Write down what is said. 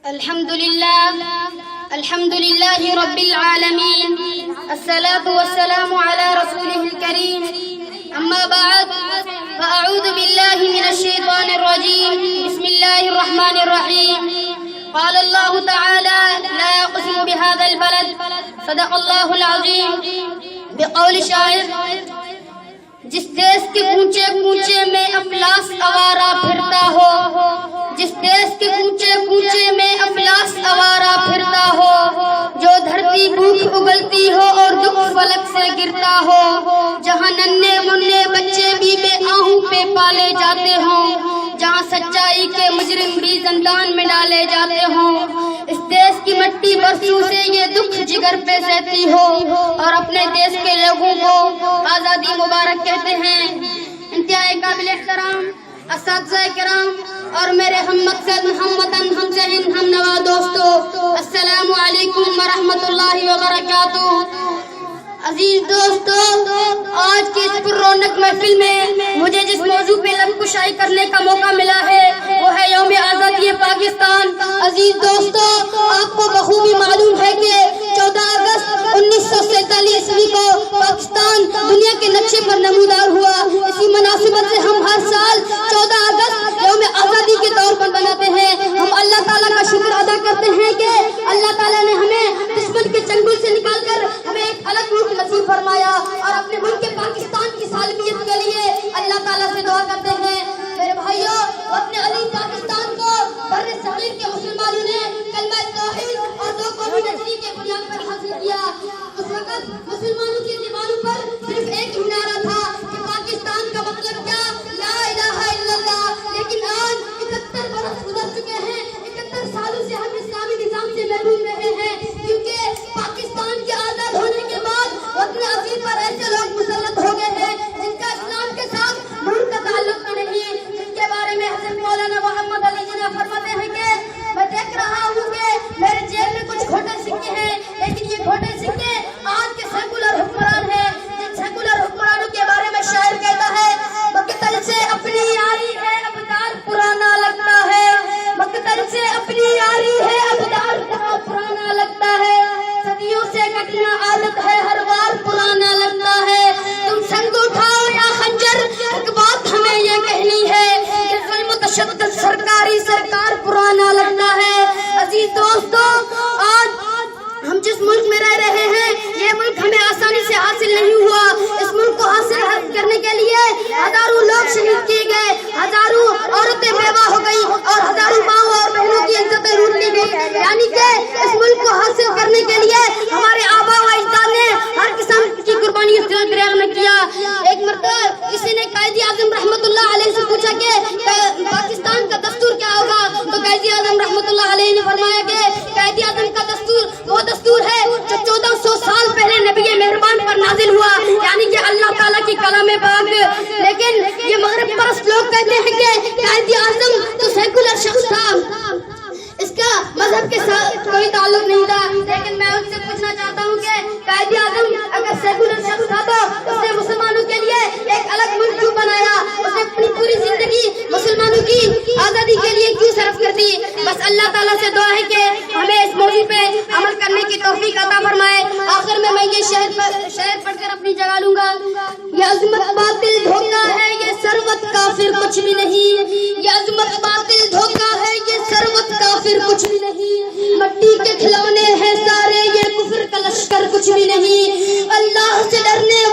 الحمد لله رب العالمين، الصلاة والسلام على رسوله الكريم، أما بعد فأعوذ بالله من الشيطان الرجيم، بسم الله الرحمن الرحيم. قال الله تعالى: لا أقسم بهذا البلد، صدق الله العظيم. بقول شاعر: جس دیس کے کوچے کوچے میں افلاس آوارہ پھرتا ہو، جس دیس کے کوچے کوچے میں افلاس آوارہ پھرتا ہو، جو دھرتی بھوک اگلتی ہو اور دکھ فلک سے گرتا ہو، جہاں ننھے منھے بچے بھی بے آہوں پہ پالے جاتے ہوں، جہاں سچائی کے مجرم بھی زندان میں ڈالے جاتے ہوں، اس دیس کی مٹی برسوں سے یہ دکھ جگر پہ سہتی ہو اور اپنے دیس کے لوگوں کو آزادی مبارک کہتے ہیں. انتہائی قابل احترام اساتذہ کرام اور میرے ہم مقصد، ہم وطن، ہم ذہن، ہم نوا دوستو، السلام علیکم ورحمۃ اللہ وبرکاتہ. عزیز دوستو، آج کی اس پر رونق محفل میں مجھے جس موضوع پہ لب کشائی کرنے کا موقع ملا ہے وہ ہے یوم آزادی پاکستان. عزیز دوستو، آپ کو بخوبی معلوم ہے کہ 14 اگست 1947 کو پاکستان دنیا کے نقشے پر نمودار ہوا. اسی مناسبت سے ہم ہر سال 14 اگست یوم آزادی کے طور پر بناتے ہیں. ہم اللہ تعالیٰ کا شکر ادا کرتے ہیں کہ اللہ تعالیٰ نے ہمیں دشمن کے چنگل سے نکال کر ہمیں ایک الگ ملک نصیب فرمایا اور اپنے ملک کے پاکستان کی سالمیت کے لیے اللہ تعالیٰ سے دعا کرتے ہیں. میرے بھائیوں، اپنے عظیم پاکستان کو بر صغیر کے مسلمانوں نے کلمہ توحید اور دو قومی نظریے کے بنیاد پر حاصل کیا. اس وقت مسلمانوں کی زبانوں پر صرف ایک ہی نعرہ تھا کہ پاکستان کا مطلب کیا، لا الہ الا اللہ. لیکن آج 71 برس گزر چکے ہیں، 71 سالوں سے ہم اسلامی نظام سے محروم رہے ہیں، کیونکہ پاکستان کے آزاد ہونے کے بعد وطن عظیم پر ایسے لوگ مسلط ہو گئے ہیں جن کا اسلام کے ساتھ نور کا تعلق نہیں، جن کے بارے میں حضرت مولانا محمد علی جناح فرماتے ہیں کہ میں دیکھ رہا ہوں کہ میرے جیب میں کچھ کھوٹے سکے ہیں، لیکن یہ کھوٹے سکے آج کے سیکولر حکمران ہیں. جن سیکولر حکمرانوں کے بارے میں شاعر کہتا ہے: مقتل سے اپنی یاری ہے ابدار پرانا لگتا ہے، مقتل سے اپنی یاری ہے ابدار پرانا لگتا ہے، صدیوں سے کٹنا عادت ہے ہر بار پرانا لگتا ہے. تم سنگ اٹھاؤ یا خنجر، ایک بات ہمیں یہ کہنی ہے کہ ظلم و تشدد سرکاری سرکار پرانا لگتا ہے. عزیز دوستو، آج ہم جس ملک میں رہ رہے ہیں یہ ملک ہمیں آسانی سے حاصل نہیں ہوا. اس ملک کو حاصل کرنے کے لیے ہزاروں لوگ شہید کیے گئے، ہزاروں عورتیں بیوہ ہو گئی اور ہزاروں ماؤں اور بہنوں کی عزتیں لوٹ لی گئی. یعنی کہ اس ملک کو حاصل کرنے کے لیے ہمارے آبا و اجداد نے ہر قسم کی قربانی دریغ میں کیا. ایک مرتبہ کسی نے قائد اعظم رحمۃ اللہ علیہ سے پوچھا کہ پاکستان کا دستور کیا ہوگا، تو قائد اعظم رحمۃ اللہ علیہ نے فرمایا کہ قائد اعظم کا دستور وہ دستور ہے جو 1400 سال پہلے نبی مہربان پر نازل ہوا، یعنی کہ اللہ تعالیٰ کی کلام پاک. لیکن یہ مغرب پرست لوگ کہتے ہیں کہ قائد اعظم تو سیکولر شخص تھا، اس کا مذہب کے ساتھ کوئی تعلق نہیں تھا. لیکن میں ان سے پوچھنا چاہتا ہوں کہ قائد اعظم اگر سیکولر شخص تھا تو اس نے مسلمانوں کے لیے ایک الگ ملک کیوں بنایا؟ اس نے اپنی پوری زندگی مسلمانوں کی آزادی کے لیے کیوں صرف کر دی؟ بس اللہ تعالیٰ سے دعا ہے کہ ہمیں اس موضوع پہ عمل کرنے کی توفیق عطا فرمائے. آخر میں یہ شعر پڑھ کر اپنی جگہ لوں گا: یہ عظمت باطل دھوکہ ہے، یہ ثروت کافر کچھ بھی نہیں، یہ عظمت باطل دھوکہ ہے، یہ ثروت کافر کچھ بھی نہیں، مٹی کے کھلونے ہیں سارے، یہ کفر کا لشکر کچھ بھی نہیں. اللہ سے ڈرنے